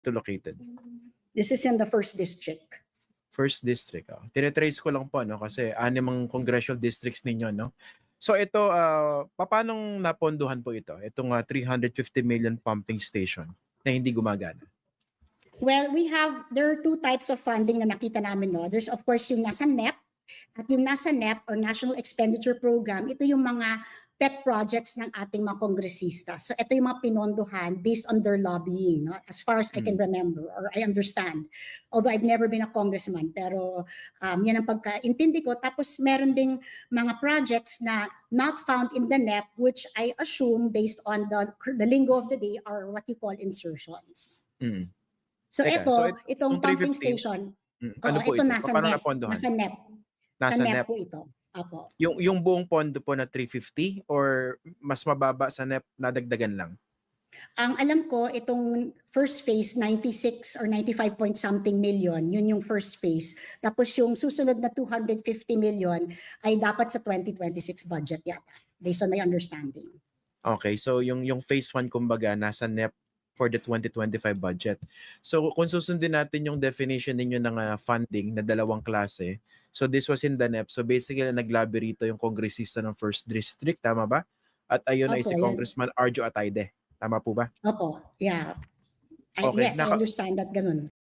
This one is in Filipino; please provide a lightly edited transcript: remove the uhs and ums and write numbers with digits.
ito located? This is in the 1st district. First district. Oh. Tinetrace ko lang po, no? Kasi 6 ang congressional districts ninyo, no? So ito, paano napondohan po ito? Itong 350 million pumping station na hindi gumagana. Well, there are 2 types of funding na nakita namin, no? There's of course yung nasa NEP, at yung nasa NEP or National Expenditure Program, ito yung mga pet projects ng ating mga kongresista. So ito yung mga pinondohan based on their lobbying, no? As far as I can remember or I understand. Although I've never been a congressman, pero yan ang pagkaintindi ko. Tapos meron ding mga projects na not found in the NEP, which I assume based on the lingo of the day are what you call insertions. So itong pumping station, ano po ito ito? nasa Paano NEP. napondohan? Nasa NEP. Nasa sa NEP NEP po ito. Apo. Yung buong pondo po na 350 or mas mababa sa NEP nadagdagan lang? Ang alam ko, itong first phase, 96 or 95 point something million, yun yung first phase. Tapos yung susunod na 250 million ay dapat sa 2026 budget yata, based on my understanding. Okay, so yung phase 1 kumbaga nasa NEP for the 2025 budget. So kung susundin natin yung definition ninyo ng funding na dalawang klase, so this was in the NEP. So basically naglabi rito yung kongresista ng 1st District, tama ba? At ayun ay si Congressman Arjo Atayde. Tama po ba? Opo, yeah. Okay, Yes, I understand that ganun.